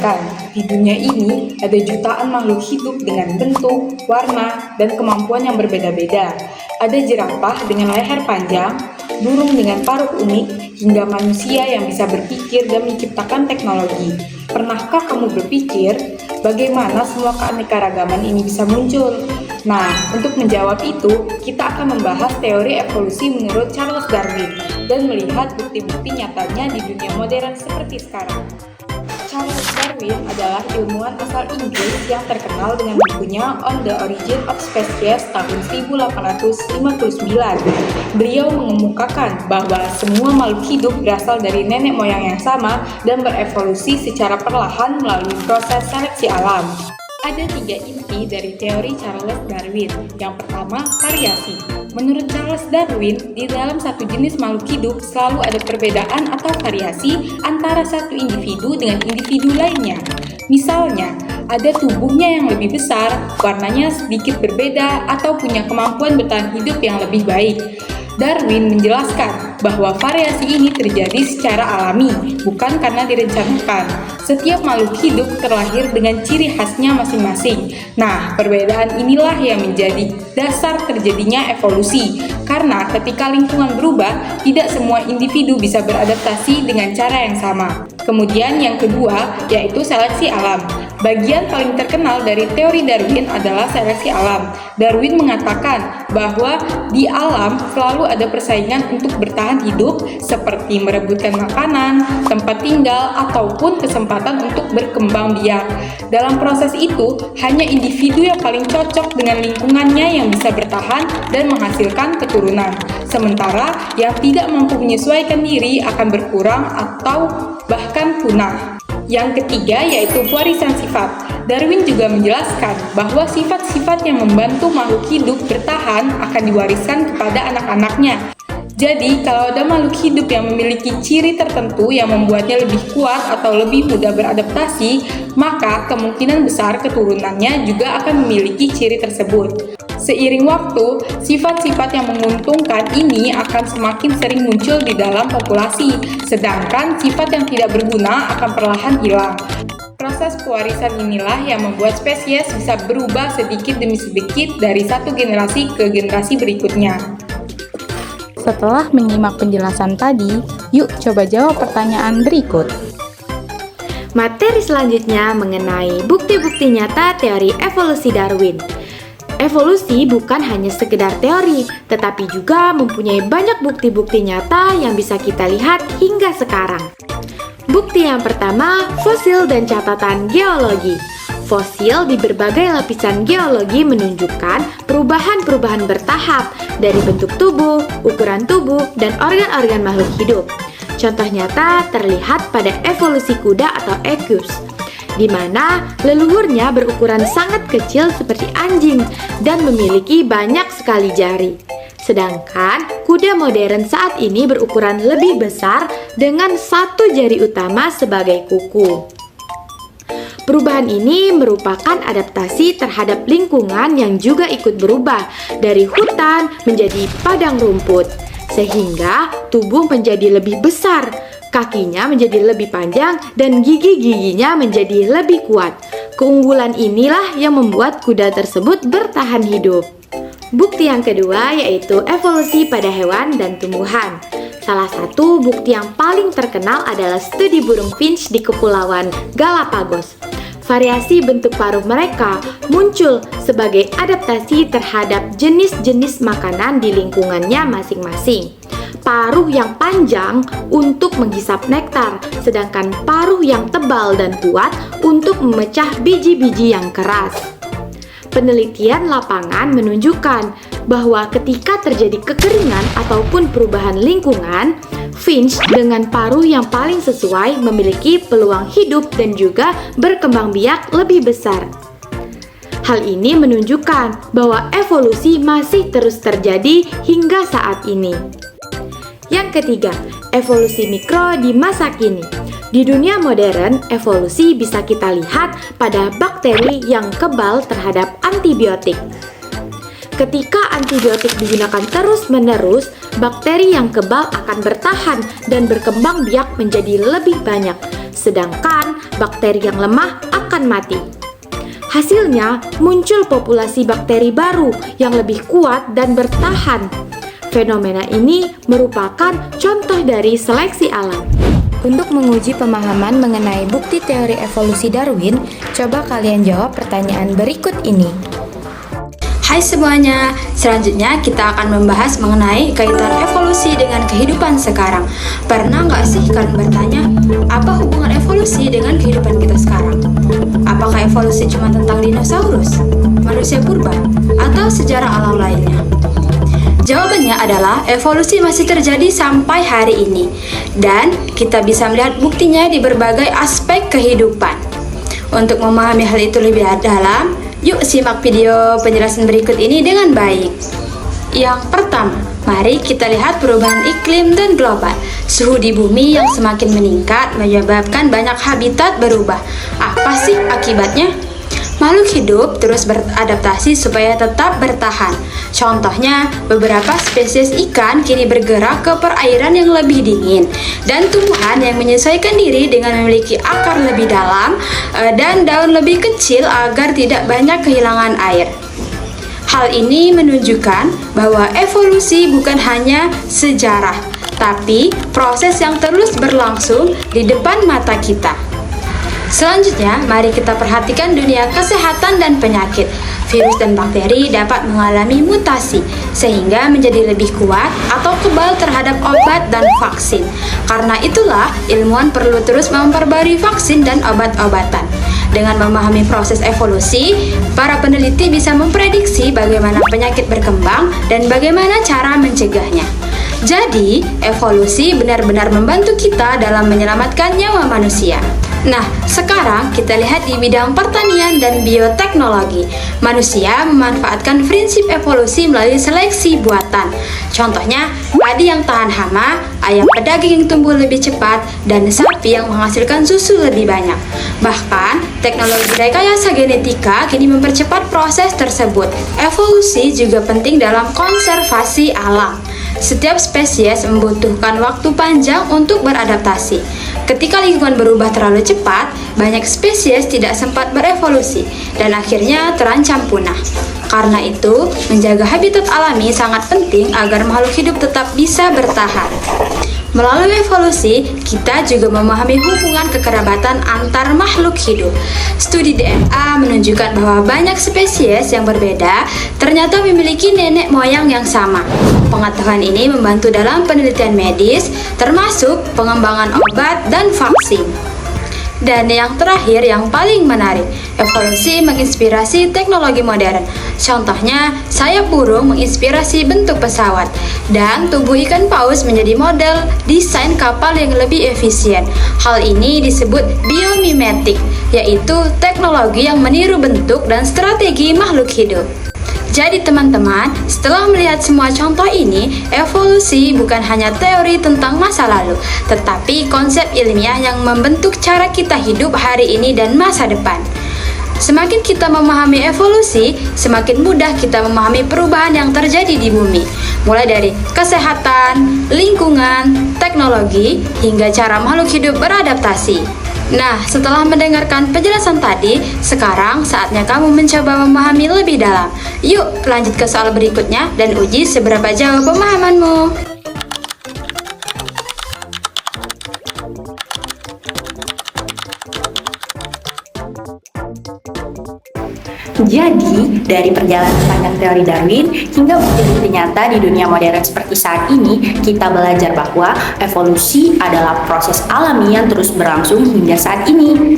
Bayangkan, di dunia ini ada jutaan makhluk hidup dengan bentuk, warna, dan kemampuan yang berbeda-beda. Ada jerapah dengan leher panjang, burung dengan paruh unik, hingga manusia yang bisa berpikir dan menciptakan teknologi. Pernahkah kamu berpikir bagaimana semua keanekaragaman ini bisa muncul? Nah, untuk menjawab itu, kita akan membahas teori evolusi menurut Charles Darwin dan melihat bukti-bukti nyatanya di dunia modern seperti sekarang. Charles Darwin adalah ilmuwan asal Inggris yang terkenal dengan bukunya On the Origin of Species tahun 1859. Beliau mengemukakan bahwa semua makhluk hidup berasal dari nenek moyang yang sama dan berevolusi secara perlahan melalui proses seleksi alam. Ada 3 inti dari teori Charles Darwin. Yang pertama, variasi. Menurut Charles Darwin, di dalam satu jenis makhluk hidup selalu ada perbedaan atau variasi antara satu individu dengan individu lainnya. Misalnya, ada tubuhnya yang lebih besar, warnanya sedikit berbeda, atau punya kemampuan bertahan hidup yang lebih baik. Darwin menjelaskan bahwa variasi ini terjadi secara alami, bukan karena direncanakan. Setiap makhluk hidup terlahir dengan ciri khasnya masing-masing. Nah, perbedaan inilah yang menjadi dasar terjadinya evolusi. Karena ketika lingkungan berubah, tidak semua individu bisa beradaptasi dengan cara yang sama. Kemudian yang kedua, yaitu seleksi alam. Bagian paling terkenal dari teori Darwin adalah seleksi alam. Darwin mengatakan bahwa di alam selalu ada persaingan untuk bertahan hidup seperti merebutkan makanan, tempat tinggal, ataupun kesempatan untuk berkembang biak. Dalam proses itu, hanya individu yang paling cocok dengan lingkungannya yang bisa bertahan dan menghasilkan keturunan. Sementara yang tidak mampu menyesuaikan diri akan berkurang atau bahkan punah. Yang ketiga yaitu warisan sifat. Darwin juga menjelaskan bahwa sifat-sifat yang membantu makhluk hidup bertahan akan diwariskan kepada anak-anaknya. Jadi, kalau ada makhluk hidup yang memiliki ciri tertentu yang membuatnya lebih kuat atau lebih mudah beradaptasi, maka kemungkinan besar keturunannya juga akan memiliki ciri tersebut. Seiring waktu, sifat-sifat yang menguntungkan ini akan semakin sering muncul di dalam populasi, sedangkan sifat yang tidak berguna akan perlahan hilang. Proses pewarisan inilah yang membuat spesies bisa berubah sedikit demi sedikit dari satu generasi ke generasi berikutnya. Setelah menyimak penjelasan tadi, yuk coba jawab pertanyaan berikut. Materi selanjutnya mengenai bukti-bukti nyata teori evolusi Darwin. Evolusi bukan hanya sekedar teori, tetapi juga mempunyai banyak bukti-bukti nyata yang bisa kita lihat hingga sekarang. Bukti yang pertama, fosil dan catatan geologi. Fosil di berbagai lapisan geologi menunjukkan perubahan-perubahan bertahap dari bentuk tubuh, ukuran tubuh, dan organ-organ makhluk hidup. Contoh nyata terlihat pada evolusi kuda atau equus, di mana leluhurnya berukuran sangat kecil seperti anjing dan memiliki banyak sekali jari. Sedangkan kuda modern saat ini berukuran lebih besar dengan satu jari utama sebagai kuku. Perubahan ini merupakan adaptasi terhadap lingkungan yang juga ikut berubah dari hutan menjadi padang rumput, sehingga tubuh menjadi lebih besar, kakinya menjadi lebih panjang, dan gigi-giginya menjadi lebih kuat. Keunggulan inilah yang membuat kuda tersebut bertahan hidup. Bukti yang kedua yaitu evolusi pada hewan dan tumbuhan. Salah satu bukti yang paling terkenal adalah studi burung finch di Kepulauan Galapagos. Variasi bentuk paruh mereka muncul sebagai adaptasi terhadap jenis-jenis makanan di lingkungannya masing-masing. Paruh yang panjang untuk menghisap nektar, sedangkan paruh yang tebal dan kuat untuk memecah biji-biji yang keras. Penelitian lapangan menunjukkan bahwa ketika terjadi kekeringan ataupun perubahan lingkungan, finch dengan paruh yang paling sesuai memiliki peluang hidup dan juga berkembang biak lebih besar. Hal ini menunjukkan bahwa evolusi masih terus terjadi hingga saat ini. Yang ketiga, evolusi mikro di masa kini. Di dunia modern, evolusi bisa kita lihat pada bakteri yang kebal terhadap antibiotik. Ketika antibiotik digunakan terus-menerus, bakteri yang kebal akan bertahan dan berkembang biak menjadi lebih banyak. sedangkan bakteri yang lemah akan mati. Hasilnya, muncul populasi bakteri baru yang lebih kuat dan bertahan. Fenomena ini merupakan contoh dari seleksi alam. Untuk menguji pemahaman mengenai bukti teori evolusi Darwin, coba kalian jawab pertanyaan berikut ini. Hai semuanya, selanjutnya kita akan membahas mengenai kaitan evolusi dengan kehidupan sekarang. Pernah nggak sih kalian bertanya, apa hubungan evolusi dengan kehidupan kita sekarang? Apakah evolusi cuma tentang dinosaurus, manusia purba, atau sejarah alam lainnya? Jawabannya adalah evolusi masih terjadi sampai hari ini, dan kita bisa melihat buktinya di berbagai aspek kehidupan. Untuk memahami hal itu lebih dalam, yuk simak video penjelasan berikut ini dengan baik. Yang pertama, mari kita lihat perubahan iklim dan global. Suhu di bumi yang semakin meningkat menyebabkan banyak habitat berubah. Apa sih akibatnya? Makhluk hidup terus beradaptasi supaya tetap bertahan. Contohnya, beberapa spesies ikan kini bergerak ke perairan yang lebih dingin, dan tumbuhan yang menyesuaikan diri dengan memiliki akar lebih dalam dan daun lebih kecil agar tidak banyak kehilangan air. Hal ini menunjukkan bahwa evolusi bukan hanya sejarah, tapi proses yang terus berlangsung di depan mata kita. Selanjutnya, mari kita perhatikan dunia kesehatan dan penyakit. Virus dan bakteri dapat mengalami mutasi, sehingga menjadi lebih kuat atau kebal terhadap obat dan vaksin. Karena itulah, ilmuwan perlu terus memperbarui vaksin dan obat-obatan. Dengan memahami proses evolusi, para peneliti bisa memprediksi bagaimana penyakit berkembang dan bagaimana cara mencegahnya. Jadi, evolusi benar-benar membantu kita dalam menyelamatkan nyawa manusia. Nah, sekarang kita lihat di bidang pertanian dan bioteknologi. Manusia memanfaatkan prinsip evolusi melalui seleksi buatan. Contohnya, padi yang tahan hama, ayam pedaging yang tumbuh lebih cepat, dan sapi yang menghasilkan susu lebih banyak. Bahkan, teknologi rekayasa genetika kini mempercepat proses tersebut. Evolusi juga penting dalam konservasi alam. Setiap spesies membutuhkan waktu panjang untuk beradaptasi. Ketika lingkungan berubah terlalu cepat, banyak spesies tidak sempat berevolusi dan akhirnya terancam punah. Karena itu, menjaga habitat alami sangat penting agar makhluk hidup tetap bisa bertahan. Melalui evolusi, kita juga memahami hubungan kekerabatan antar makhluk hidup. Studi DNA menunjukkan bahwa banyak spesies yang berbeda ternyata memiliki nenek moyang yang sama. Pengetahuan ini membantu dalam penelitian medis, termasuk pengembangan obat dan vaksin. Dan yang terakhir, yang paling menarik, evolusi menginspirasi teknologi modern. Contohnya, sayap burung menginspirasi bentuk pesawat, dan tubuh ikan paus menjadi model desain kapal yang lebih efisien. Hal ini disebut biomimetik, yaitu teknologi yang meniru bentuk dan strategi makhluk hidup. Jadi teman-teman, setelah melihat semua contoh ini, evolusi bukan hanya teori tentang masa lalu, tetapi konsep ilmiah yang membentuk cara kita hidup hari ini dan masa depan. Semakin kita memahami evolusi, semakin mudah kita memahami perubahan yang terjadi di bumi, mulai dari kesehatan, lingkungan, teknologi, hingga cara makhluk hidup beradaptasi. Nah, setelah mendengarkan penjelasan tadi, sekarang saatnya kamu mencoba memahami lebih dalam. Yuk, lanjut ke soal berikutnya dan uji seberapa jauh pemahamanmu. Jadi, dari perjalanan panjang teori Darwin hingga bukti-bukti nyata di dunia modern seperti saat ini, kita belajar bahwa evolusi adalah proses alami yang terus berlangsung hingga saat ini.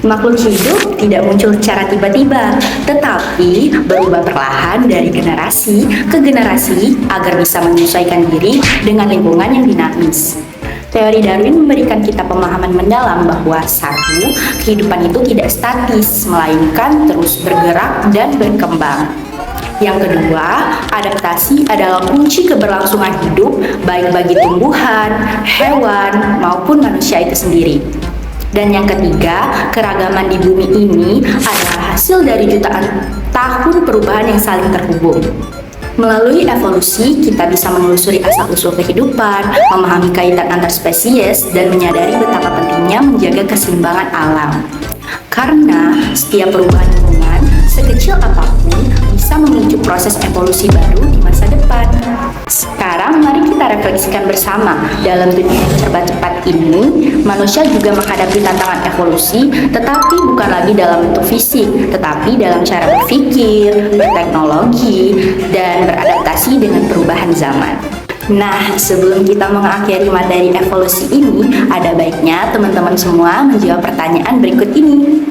Makhluk hidup tidak muncul secara tiba-tiba, tetapi berubah perlahan dari generasi ke generasi agar bisa menyesuaikan diri dengan lingkungan yang dinamis. Teori Darwin memberikan kita pemahaman mendalam bahwa satu, kehidupan itu tidak statis, melainkan terus bergerak dan berkembang. Yang kedua, adaptasi adalah kunci keberlangsungan hidup baik bagi tumbuhan, hewan, maupun manusia itu sendiri. Dan yang ketiga, keragaman di bumi ini adalah hasil dari jutaan tahun perubahan yang saling terhubung. Melalui evolusi, kita bisa menelusuri asal-usul kehidupan, memahami kaitan antar spesies, dan menyadari betapa pentingnya menjaga keseimbangan alam. Karena setiap perubahan lingkungan, sekecil apapun, bisa memicu proses evolusi baru di masa depan. Sekarang mari kita refleksikan bersama. Dalam dunia yang serba cepat ini, manusia juga menghadapi tantangan evolusi, tetapi bukan lagi dalam bentuk fisik, tetapi dalam cara berpikir, berteknologi, dan beradaptasi dengan perubahan zaman. Nah, sebelum kita mengakhiri materi evolusi ini, ada baiknya teman-teman semua menjawab pertanyaan berikut ini.